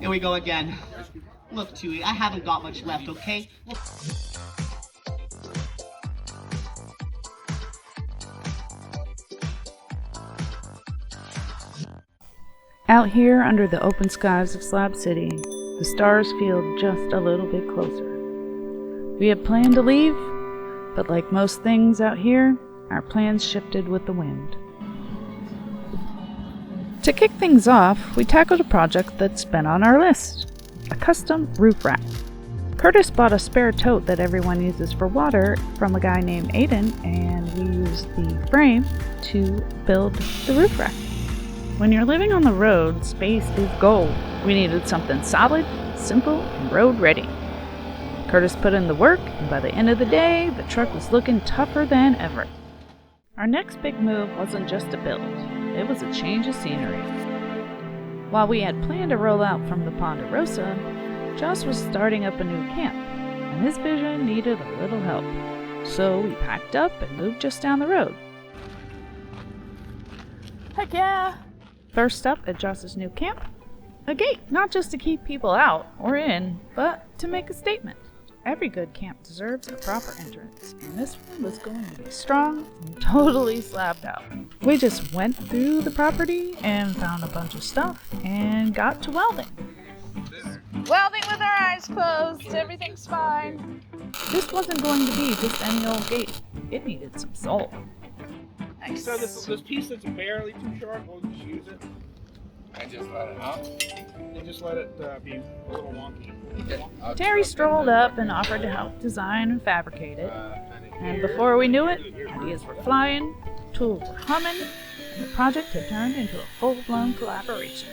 Here we go again. Look, Chewie, I haven't got much left, okay? Look. Out here under the open skies of Slab City, the stars feel just a little bit closer. We had planned to leave, but like most things out here, our plans shifted with the wind. To kick things off, we tackled a project that's been on our list, a custom roof rack. Curtis bought a spare tote that everyone uses for water from a guy named Aiden, and we used the frame to build the roof rack. When you're living on the road, space is gold. We needed something solid, simple, and road ready. Curtis put in the work, and by the end of the day, the truck was looking tougher than ever. Our next big move wasn't just a build, it was a change of scenery. While we had planned to roll out from the Ponderosa, Joss was starting up a new camp, and his vision needed a little help. So we packed up and moved just down the road. Heck yeah! First up at Joss's new camp, a gate, not just to keep people out or in, but to make a statement. Every good camp deserves a proper entrance, and this one was going to be strong and totally slabbed out. We just went through the property and found a bunch of stuff and got to welding. Welding with our eyes closed, everything's fine. This wasn't going to be just any old gate. It needed some soul. Nice. So this piece that's barely too sharp, we'll just use it. I just let it out. And just let it be a little wonky. Terry strolled up and offered to help design and fabricate it. And before we knew it, ideas were flying, tools were humming, and the project had turned into a full-blown collaboration.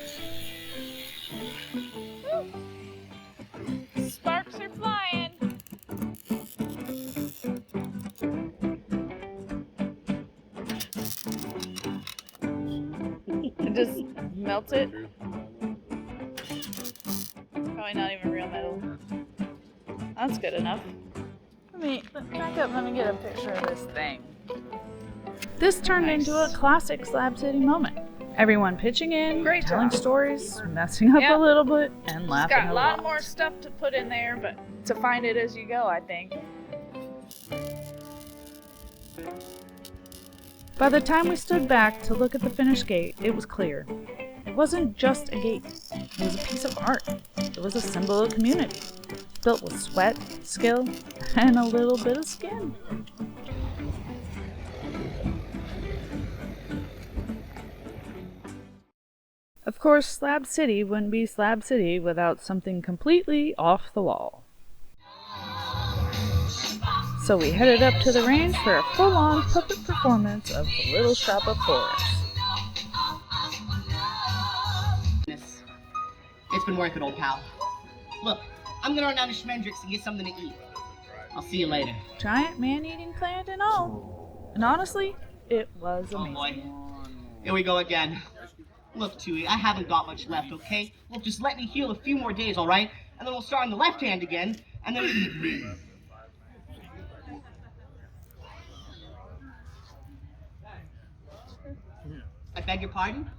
Sparks are flying! Just melt it. Probably not even real metal. That's good enough. Back up, let me get a picture of this thing. This turned into a classic Slab City moment. Everyone pitching in, telling stories, messing up a little bit, and laughing a lot. Got a lot more stuff to put in there, but to find it as you go, I think. By the time we stood back to look at the finished gate, it was clear. It wasn't just a gate. It was a piece of art. It was a symbol of community, built with sweat, skill, and a little bit of skin. Of course, Slab City wouldn't be Slab City without something completely off the wall. So we headed up to the range for a full-on puppet performance of The Little Shop of Horrors. It's been worth it, old pal. Look, I'm gonna run down to Schmendrick's and get something to eat. I'll see you later. Giant man-eating plant and all. And honestly, it was amazing. Oh boy. Here we go again. Look, Chewie, I haven't got much left, okay? Look, just let me heal a few more days, alright? And then we'll start on the left hand again, and then... Feed me! I beg your pardon?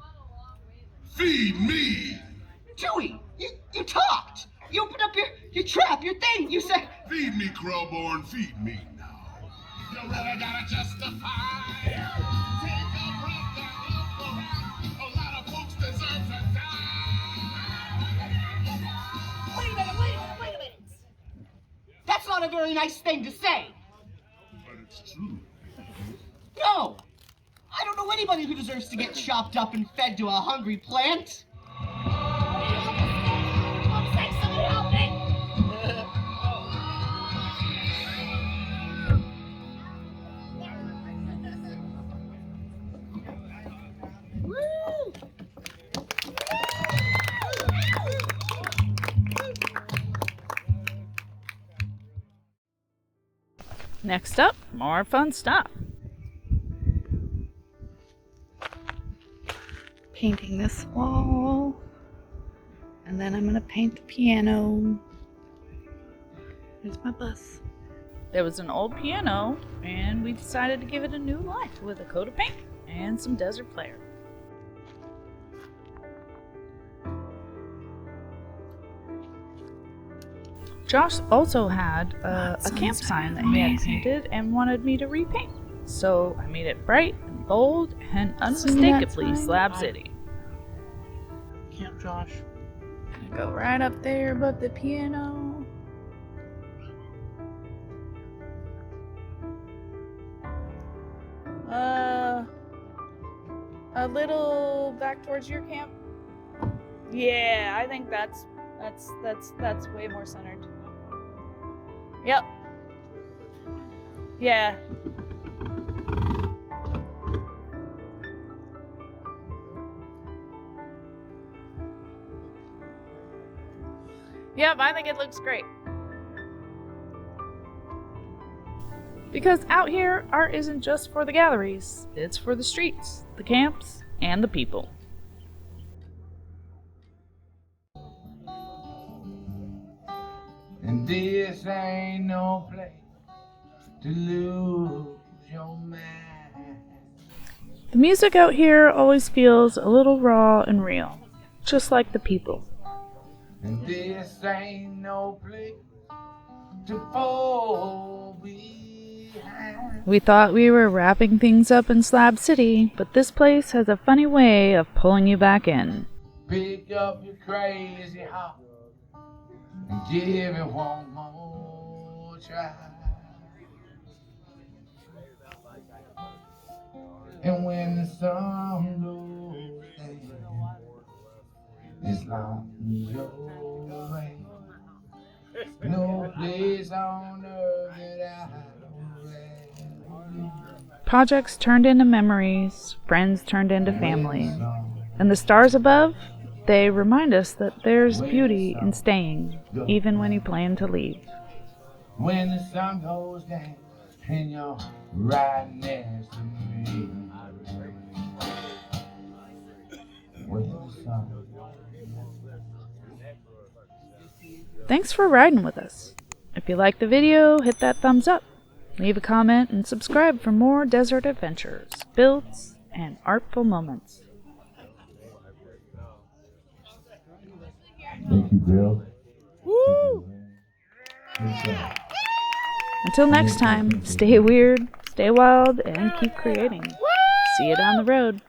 Feed me! Chewie, you talked! You opened up your trap, your thing, you said... Feed me, Krellborn, feed me now. You really gotta justify. Take a breath and look around. A lot of folks deserve to die. Wait a minute. That's not a very nice thing to say. But it's true. No! I don't know anybody who deserves to get chopped up and fed to a hungry plant. Next up, more fun stuff. Painting this wall, and then I'm gonna paint the piano. Here's my bus. There was an old piano, and we decided to give it a new life with a coat of paint and some desert flair. Josh also had a camp sign that he had painted and wanted me to repaint. So I made it bright and bold and unmistakably Slab City. Camp Josh. Go right up there above the piano. A little back towards your camp. Yeah, I think that's way more centered. Yep. Yeah. Yep, I think it looks great. Because out here, art isn't just for the galleries, it's for the streets, the camps, and the people. And this ain't no place to lose your mind. The music out here always feels a little raw and real, just like the people. And this ain't no place to fall behind. We thought we were wrapping things up in Slab City, but this place has a funny way of pulling you back in. Pick up your crazy heart and give it one more try. And when the sun goes down, it's like your rain. No place on earth that I would rather. Projects turned into memories, friends turned into family. And the stars above, they remind us that there's beauty in staying, even when you plan to leave. When the sun goes down and you're right next to me. When the sun Thanks for riding with us. If you liked the video, hit that thumbs up. Leave a comment and subscribe for more desert adventures, builds, and artful moments. Thank you, Bill. Woo! Until next time, stay weird, stay wild, and keep creating. See you down the road.